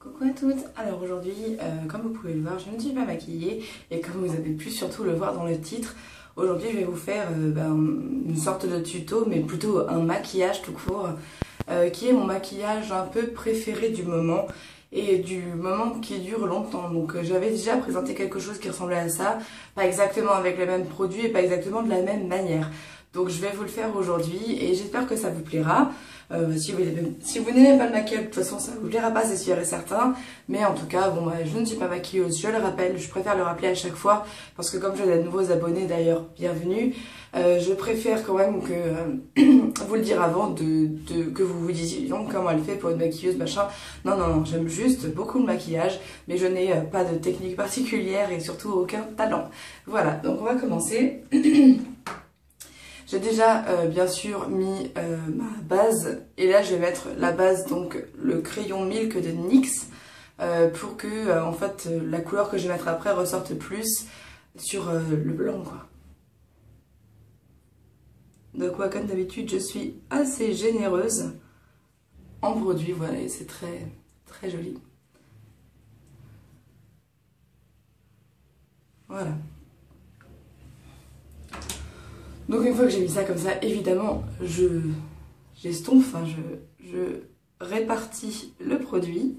Coucou à toutes. Alors aujourd'hui, comme vous pouvez le voir, je ne suis pas maquillée et comme vous avez pu surtout le voir dans le titre, aujourd'hui je vais vous faire une sorte de tuto, mais plutôt un maquillage tout court, qui est mon maquillage un peu préféré du moment et du moment qui dure longtemps. Donc j'avais déjà présenté quelque chose qui ressemblait à ça, pas exactement avec les mêmes produits et pas exactement de la même manière. Donc je vais vous le faire aujourd'hui et j'espère que ça vous plaira. Si vous n'aimez pas le maquillage, de toute façon ça vous plaira pas, c'est sûr et certain. Mais en tout cas, bon, je ne suis pas maquilleuse, je le rappelle, je préfère le rappeler à chaque fois. Parce que comme j'ai de nouveaux abonnés d'ailleurs, bienvenue. Je préfère quand même que vous le dire avant que vous vous disiez donc comment elle fait pour une maquilleuse machin. Non, non, non, j'aime juste beaucoup le maquillage, mais je n'ai pas de technique particulière et surtout aucun talent. Voilà, donc on va commencer. J'ai déjà bien sûr mis ma base et là je vais mettre la base, donc le crayon Milk de NYX pour que en fait la couleur que je vais mettre après ressorte plus sur le blanc quoi. Donc quoi, comme d'habitude je suis assez généreuse en produit, voilà, et c'est très très joli. Voilà. Donc une fois que j'ai mis ça comme ça, évidemment, j'estompe, enfin je répartis le produit.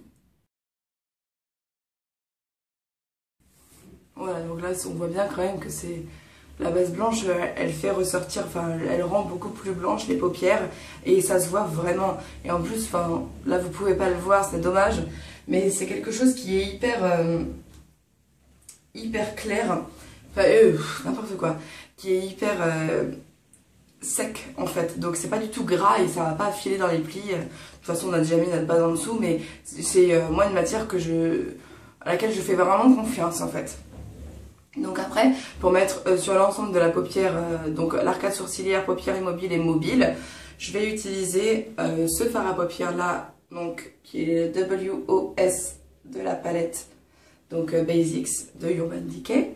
Voilà, donc là on voit bien quand même que c'est la base blanche, elle fait ressortir, enfin elle rend beaucoup plus blanche les paupières et ça se voit vraiment. Et en plus, enfin là vous pouvez pas le voir, c'est dommage, mais c'est quelque chose qui est hyper clair, enfin n'importe quoi, qui est hyper sec en fait, donc c'est pas du tout gras et ça va pas filer dans les plis. De toute façon on a déjà mis notre base en dessous, mais c'est moi une matière à laquelle je fais vraiment confiance en fait. Donc après, pour mettre sur l'ensemble de la paupière, donc l'arcade sourcilière, paupière immobile et mobile, je vais utiliser ce fard à paupières là, donc qui est le WOS de la palette, donc Basics de Urban Decay.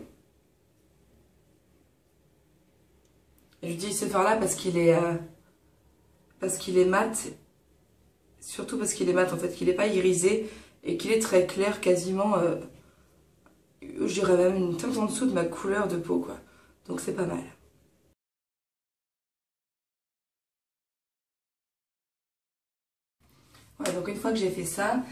J'utilise ce fard là parce qu'il est mat, surtout parce qu'il est mat en fait, qu'il n'est pas irisé et qu'il est très clair, quasiment, je dirais même une teinte en dessous de ma couleur de peau quoi, donc c'est pas mal. Voilà, donc une fois que j'ai fait ça,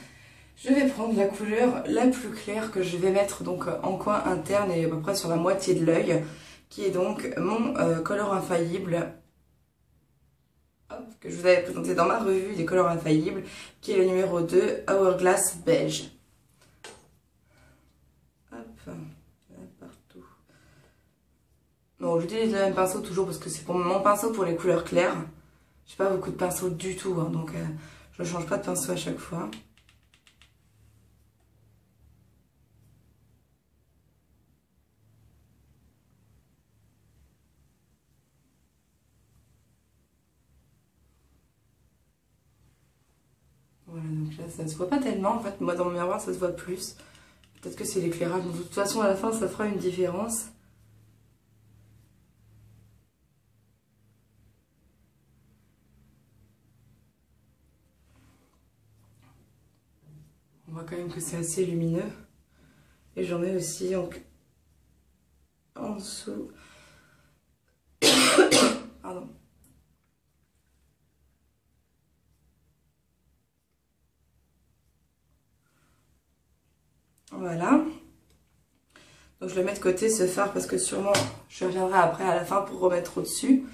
je vais prendre la couleur la plus claire que je vais mettre donc en coin interne et à peu près sur la moitié de l'œil, qui est donc mon color infaillible, hop, que je vous avais présenté dans ma revue des colors infaillibles, qui est le numéro 2, Hourglass Beige. Hop, là, partout. Bon, j'utilise le même pinceau toujours parce que c'est pour mon pinceau pour les couleurs claires. J'ai pas beaucoup de pinceaux du tout, hein, donc je change pas de pinceau à chaque fois. Voilà, donc là ça se voit pas tellement, en fait moi dans mon miroir ça se voit plus. Peut-être que c'est l'éclairage, de toute façon à la fin ça fera une différence. On voit quand même que c'est assez lumineux. Et j'en mets aussi donc en dessous. Pardon. Voilà. Donc je le mets de côté ce fard parce que sûrement je reviendrai après à la fin pour remettre au-dessus.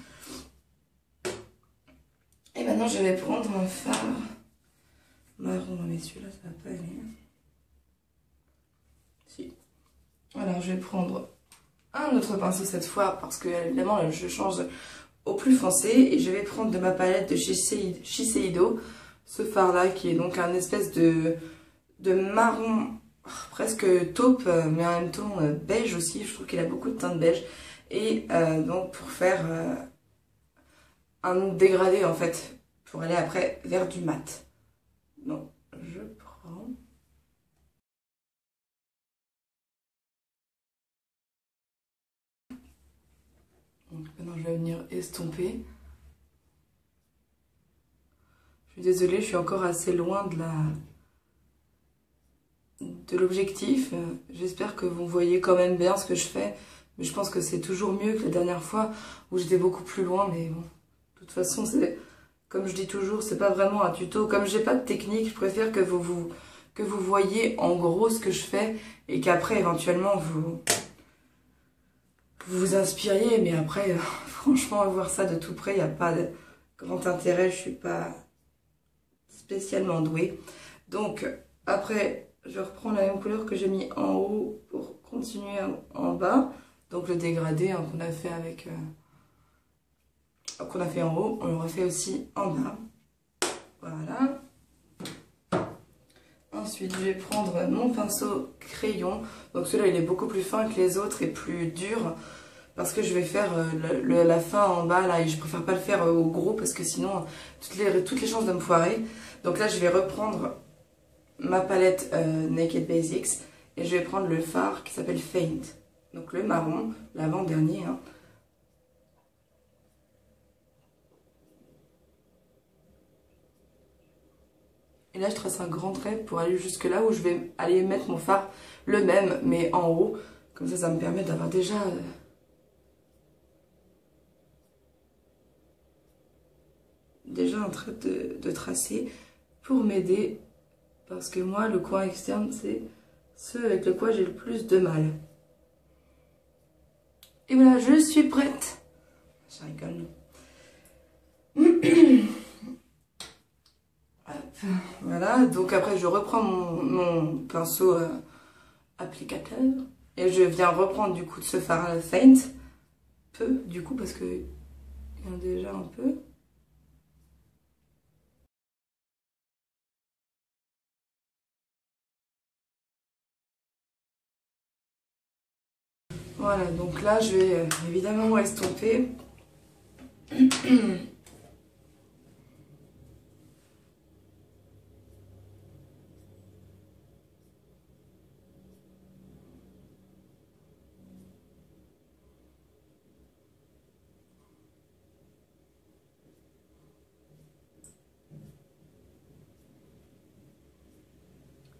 Et maintenant je vais prendre un fard marron, mais celui-là ça va pas aller. Si. Alors je vais prendre un autre pinceau cette fois parce que évidemment je change au plus foncé et je vais prendre de ma palette de Shiseido ce fard là qui est donc un espèce de marron presque taupe mais en même temps beige aussi, je trouve qu'il a beaucoup de teintes beige et donc pour faire un dégradé en fait pour aller après vers du mat. Donc je prends. Donc maintenant je vais venir estomper. Je suis désolée, je suis encore assez loin de de l'objectif. J'espère que vous voyez quand même bien ce que je fais. Mais je pense que c'est toujours mieux que la dernière fois où j'étais beaucoup plus loin. Mais bon, de toute façon, c'est comme je dis toujours, c'est pas vraiment un tuto. Comme j'ai pas de technique, je préfère que vous voyez en gros ce que je fais et qu'après, éventuellement, vous vous inspiriez. Mais après, franchement, voir ça de tout près, il n'y a pas de grand intérêt. Je suis pas spécialement douée. Donc, après, je reprends la même couleur que j'ai mis en haut pour continuer en bas. Donc, le dégradé hein, qu'on a fait avec... qu'on a fait en haut, on le refait aussi en bas. Voilà. Ensuite, je vais prendre mon pinceau crayon. Donc celui-là, il est beaucoup plus fin que les autres et plus dur. Parce que je vais faire la fin en bas, là. Et je préfère pas le faire au gros parce que sinon, toutes les chances de me foirer. Donc là, je vais reprendre ma palette Naked Basics. Et je vais prendre le fard qui s'appelle Faint. Donc le marron, l'avant-dernier, hein. Et là, je trace un grand trait pour aller jusque là où je vais aller mettre mon fard, le même, mais en haut. Comme ça me permet d'avoir déjà... un trait de tracé pour m'aider. Parce que moi, le coin externe, c'est ce avec le quoi j'ai le plus de mal. Et voilà, je suis prête. Je rigole. Voilà, donc après je reprends mon pinceau applicateur et je viens reprendre du coup de ce fard Faint, peu du coup parce que il y en a déjà un peu. Voilà, donc là je vais évidemment estomper.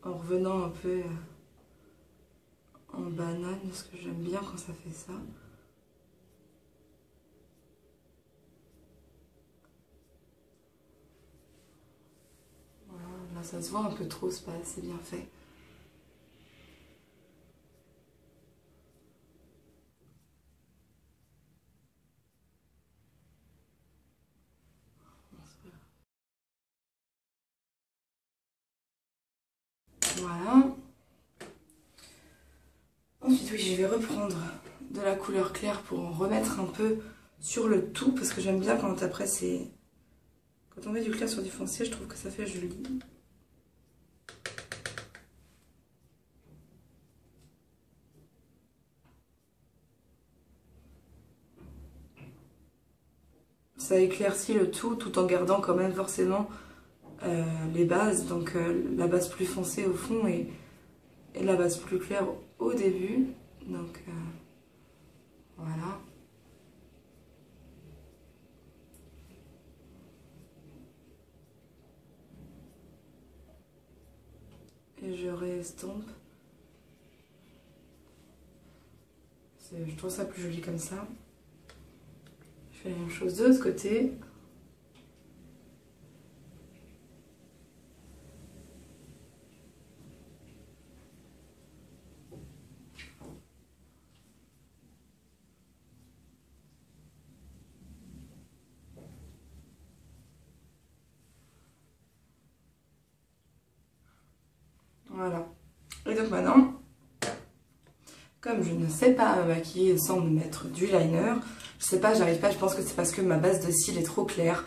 En revenant un peu en banane, parce que j'aime bien quand ça fait ça. Voilà, là ça se voit un peu trop, c'est pas assez bien fait. Voilà. Ensuite, oui, je vais reprendre de la couleur claire pour en remettre un peu sur le tout, parce que j'aime bien quand après c'est... Quand on met du clair sur du foncé, je trouve que ça fait joli. Ça éclaircit le tout en gardant quand même forcément les bases. Donc la base plus foncée au fond et la base plus claire au début. Donc voilà. Et je réestompe. Je trouve ça plus joli comme ça. Je fais la même chose de l'autre côté. Voilà. Et donc maintenant, comme je ne sais pas me maquiller sans me mettre du liner, je sais pas, j'arrive pas, je pense que c'est parce que ma base de cils est trop claire.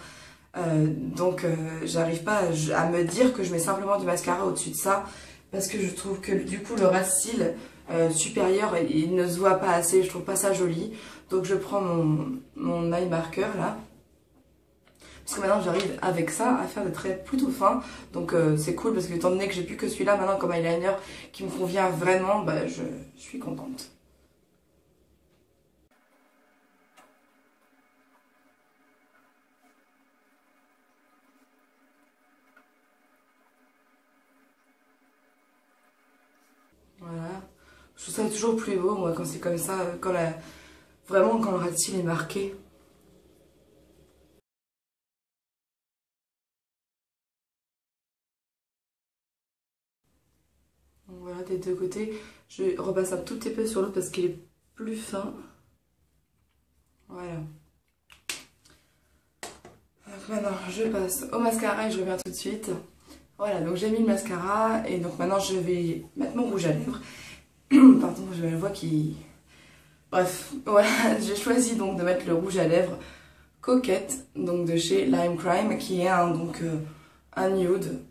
Donc j'arrive pas à me dire que je mets simplement du mascara au-dessus de ça. Parce que je trouve que du coup le ras de cils supérieur, il ne se voit pas assez, je trouve pas ça joli. Donc je prends mon eye marker là. Parce que maintenant j'arrive avec ça à faire des traits plutôt fins. Donc c'est cool parce que étant donné que j'ai plus que celui-là maintenant comme eyeliner qui me convient vraiment, bah, je suis contente. Je trouve ça toujours plus beau, moi, quand c'est comme ça, vraiment quand le ras de cils est marqué. Donc voilà, des deux côtés. Je repasse un tout petit peu sur l'autre parce qu'il est plus fin. Voilà. Donc maintenant, je passe au mascara et je reviens tout de suite. Voilà, donc j'ai mis le mascara et donc maintenant je vais mettre mon rouge à lèvres. Pardon, j'ai la voix qui... Bref, voilà, j'ai choisi donc de mettre le rouge à lèvres Coquette, donc de chez Lime Crime, qui est un nude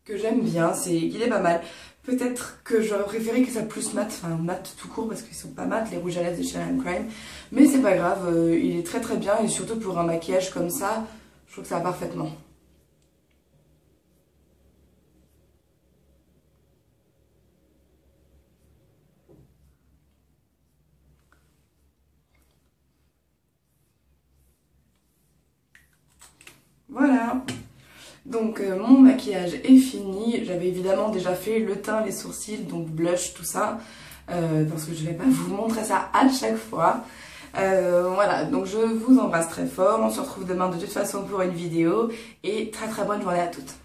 que j'aime bien, il est pas mal. Peut-être que j'aurais préféré que ça plus mat, enfin mat tout court parce qu'ils sont pas mat les rouges à lèvres de chez Lime Crime, mais c'est pas grave, il est très très bien et surtout pour un maquillage comme ça, je trouve que ça va parfaitement. Voilà, donc mon maquillage est fini. J'avais évidemment déjà fait le teint, les sourcils, donc blush, tout ça, parce que je vais pas vous montrer ça à chaque fois. Voilà, donc je vous embrasse très fort. On se retrouve demain de toute façon pour une vidéo et très très bonne journée à toutes.